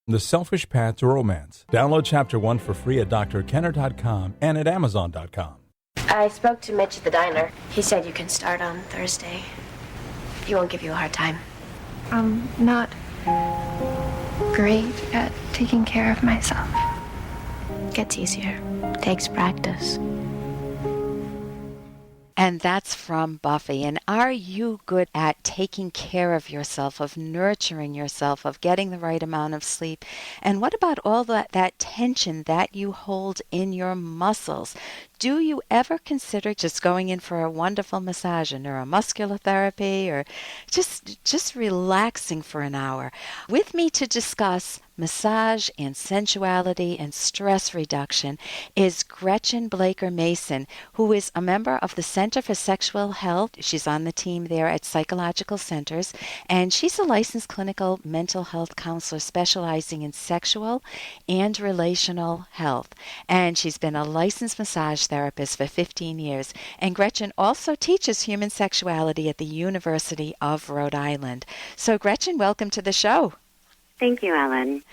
The Selfish Path to Romance. Download Chapter 1 for free at drkenner.com and at amazon.com. I spoke to Mitch at the diner. He said you can start on Thursday. He won't give you a hard time. I'm not great at taking care of myself. Gets easier. Takes practice. And that's from Buffy. And are you good at taking care of yourself, of nurturing yourself, of getting the right amount of sleep? And what about all that tension that you hold in your muscles? Do you ever consider just going in for a wonderful massage, a neuromuscular therapy, or just relaxing for an hour? With me to discuss massage and sensuality and stress reduction is Gretchen Mason, who is a member of the Center for Sexual Health. She's on the team there at Psychological Centers, and she's a licensed clinical mental health counselor specializing in sexual and relational health. And she's been a licensed massage therapist for 15 years. And Gretchen also teaches human sexuality at the University of Rhode Island. So Gretchen, welcome to the show. Thank you, Ellen.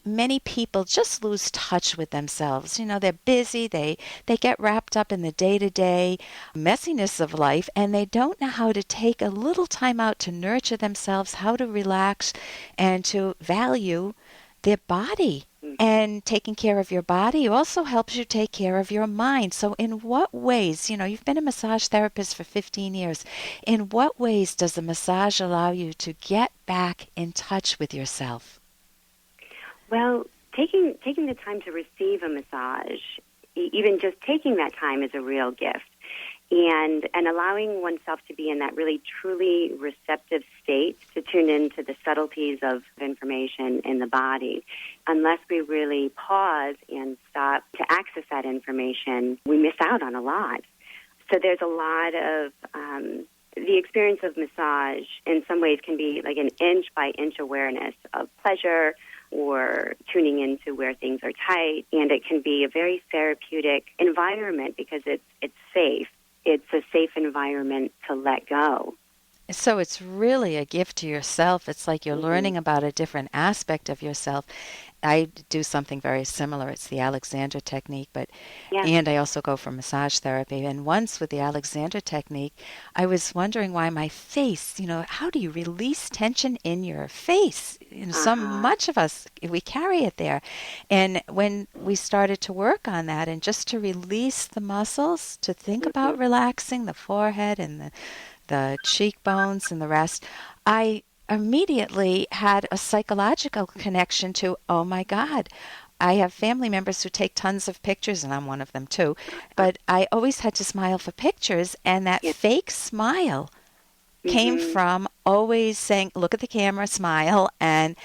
Many people just lose touch with themselves. You know, they're busy, they get wrapped up in the day-to-day messiness of life, and they don't know how to take a little time out to nurture themselves, how to relax, and to value their body. And taking care of your body also helps you take care of your mind. So in what ways, you know, you've been a massage therapist for 15 years, in what ways does a massage allow you to get back in touch with yourself? Well, taking the time to receive a massage, even just taking that time is a real gift. And allowing oneself to be in that really truly receptive state to tune into the subtleties of information in the body. Unless we really pause and stop to access that information, we miss out on a lot. So there's a lot of the experience of massage in some ways can be like an inch-by-inch awareness of pleasure or tuning into where things are tight. And it can be a very therapeutic environment because it's safe. It's a safe environment to let go. So it's really a gift to yourself. It's like you're learning about a different aspect of yourself. I do something very similar. It's the Alexander technique, and I also go for massage therapy. And once with the Alexander technique, I was wondering why my face, you know, how do you release tension in your face? You know, so much of us, we carry it there. And when we started to work on that and just to release the muscles, to think about relaxing the forehead and the cheekbones and the rest, I immediately had a psychological connection to, oh my God, I have family members who take tons of pictures, and I'm one of them too, but I always had to smile for pictures, and that fake smile came from always saying, look at the camera, smile, and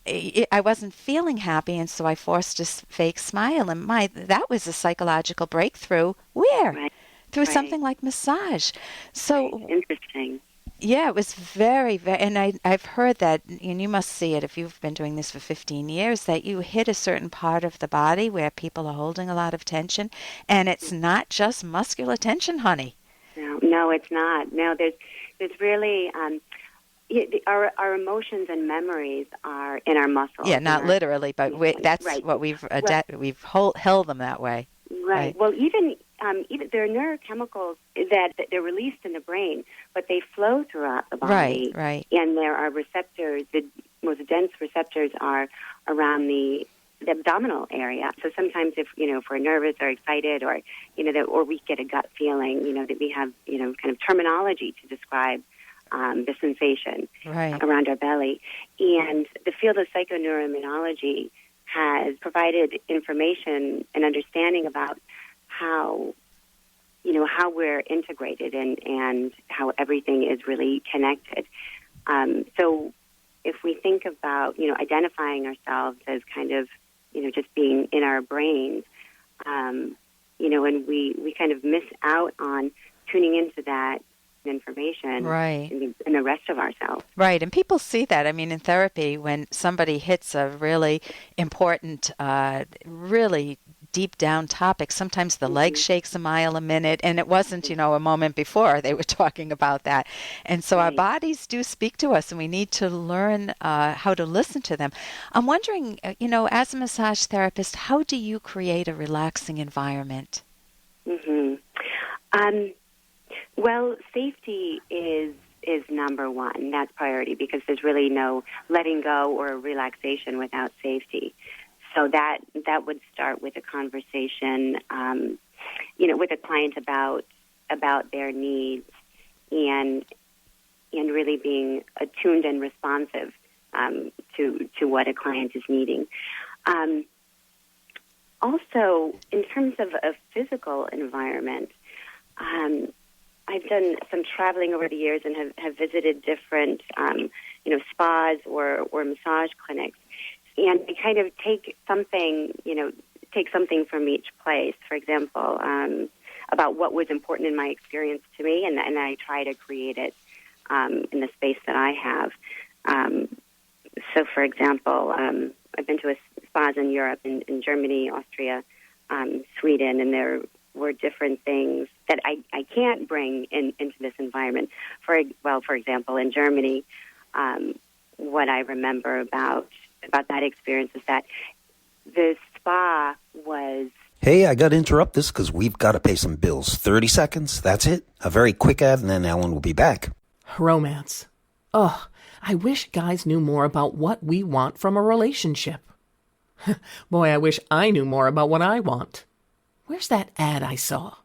I wasn't feeling happy, and so I forced a fake smile, and that was a psychological breakthrough. Where? Right. Through something like massage. So interesting. Yeah, it was very, very, and I've heard that, and you must see it if you've been doing this for 15 years, that you hit a certain part of the body where people are holding a lot of tension, and it's not just muscular tension, honey. No, it's not. No, there's really, our emotions and memories are in our muscles. Yeah, not literally, but that's what we've held them that way. Right. Well, even there are neurochemicals that they're released in the brain, but they flow throughout the body. Right. And there are receptors. The most dense receptors are around the abdominal area. So sometimes if we're nervous or excited, or or we get a gut feeling, that we have kind of terminology to describe the sensation around our belly. And the field of psychoneuroimmunology has provided information and understanding about how we're integrated and how everything is really connected. So if we think about, identifying ourselves as kind of, just being in our brains, and we kind of miss out on tuning into that information in the rest of ourselves. Right, and people see that. I mean, in therapy, when somebody hits a really important, really deep down topics. Sometimes the leg shakes a mile a minute, and it wasn't, a moment before they were talking about that. And so our bodies do speak to us, and we need to learn how to listen to them. I'm wondering, as a massage therapist, how do you create a relaxing environment? Well, safety is number one. That's priority, because there's really no letting go or relaxation without safety. So that would start with a conversation, with a client about their needs, and really being attuned and responsive to what a client is needing. Also, in terms of a physical environment, I've done some traveling over the years and have visited different, spas or massage clinics, and I kind of take something from each place. For example, about what was important in my experience to me, and I try to create it in the space that I have. So, for example, I've been to spas in Europe, in Germany, Austria, Sweden, and there were different things that I can't bring into this environment. For example, in Germany, what I remember about that experience is that the spa was... Hey, I got to interrupt this because we've got to pay some bills. 30 seconds, that's it. A very quick ad, and then Ellen will be back. Romance. Ugh, I wish guys knew more about what we want from a relationship. Boy, I wish I knew more about what I want. Where's that ad I saw?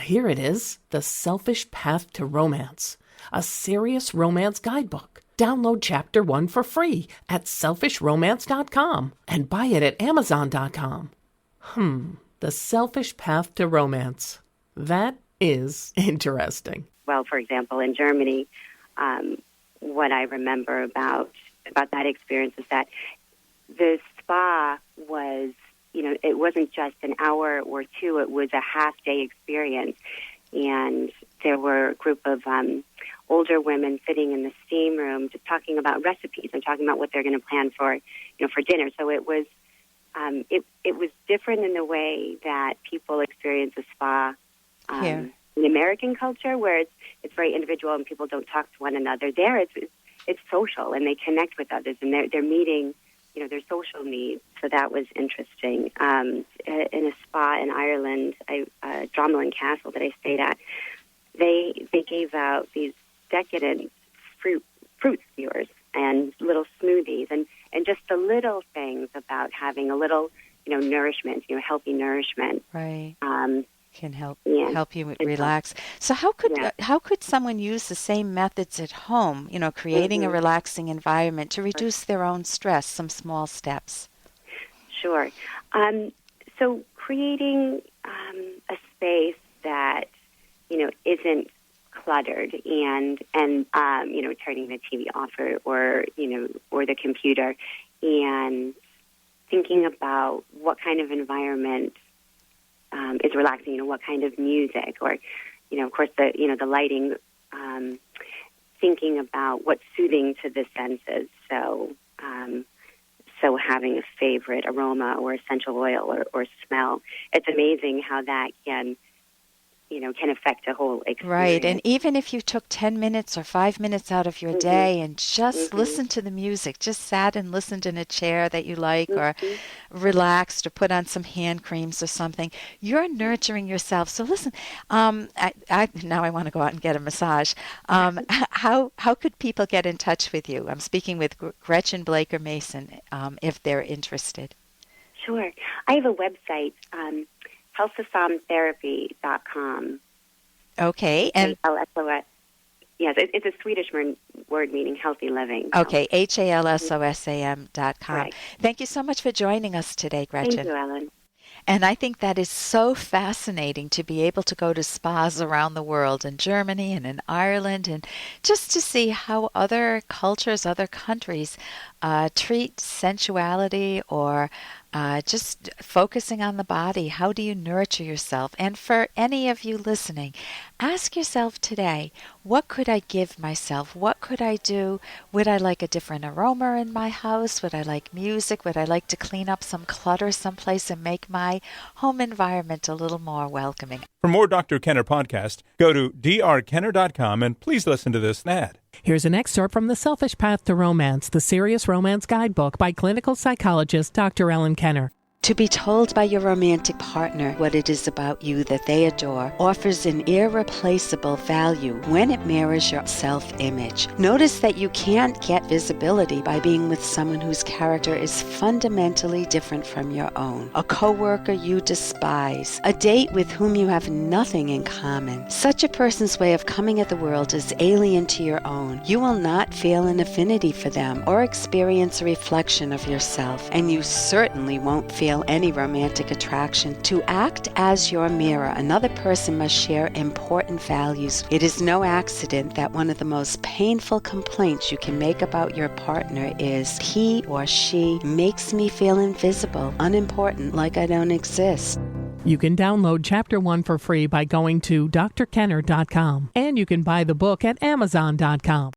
Here it is. The Selfish Path to Romance. A serious romance guidebook. Download Chapter 1 for free at selfishromance.com and buy it at amazon.com. The Selfish Path to Romance. That is interesting. Well, for example, in Germany, what I remember about that experience is that the spa was... it wasn't just an hour or two, it was a half-day experience. And there were a group of older women sitting in the steam room just talking about recipes and talking about what they're going to plan for dinner. So it was different in the way that people experience a spa in American culture, where it's very individual and people don't talk to one another. There, it's social, and they connect with others, and they're meeting their social needs. So that was interesting. In a spa in Ireland, Dromelin Castle that I stayed at, they gave out these decadent fruit skewers and little smoothies, and just the little things about having a little, nourishment, healthy nourishment. Right. Can help you relax. So how could someone use the same methods at home, creating a relaxing environment to reduce their own stress, some small steps? Sure. So creating a space that, isn't cluttered, and turning the TV off or the computer, and thinking about what kind of environment is relaxing, what kind of music, or, of course, the lighting, thinking about what's soothing to the senses. So having a favorite aroma or essential oil or smell. It's amazing how that can affect a whole experience. Right, and even if you took 10 minutes or 5 minutes out of your day and just listened to the music, just sat and listened in a chair that you like, or relaxed, or put on some hand creams or something, you're nurturing yourself. So listen, now I want to go out and get a massage. How could people get in touch with you? I'm speaking with Gretchen Mason, if they're interested. Sure. I have a website, hälsosam.com. Okay. And HLSOS. Yes, it's a Swedish word meaning healthy living. Okay, HALSOSAM.com. Right. Thank you so much for joining us today, Gretchen. Thank you, Ellen. And I think that is so fascinating to be able to go to spas around the world, in Germany and in Ireland, and just to see how other cultures, other countries treat sensuality or just focusing on the body. How do you nurture yourself? And for any of you listening, ask yourself today, what could I give myself? What could I do? Would I like a different aroma in my house? Would I like music? Would I like to clean up some clutter someplace and make my home environment a little more welcoming? For more Dr. Kenner podcast, go to drkenner.com and please listen to this ad. Here's an excerpt from The Selfish Path to Romance, the Serious Romance Guidebook by clinical psychologist Dr. Ellen Kenner. To be told by your romantic partner what it is about you that they adore offers an irreplaceable value when it mirrors your self-image. Notice that you can't get visibility by being with someone whose character is fundamentally different from your own. A coworker you despise. A date with whom you have nothing in common. Such a person's way of coming at the world is alien to your own. You will not feel an affinity for them or experience a reflection of yourself, and you certainly won't feel any romantic attraction. To act as your mirror, another person must share important values. It is no accident that one of the most painful complaints you can make about your partner is, he or she makes me feel invisible, unimportant, like I don't exist. You can download Chapter 1 for free by going to drkenner.com, and you can buy the book at amazon.com.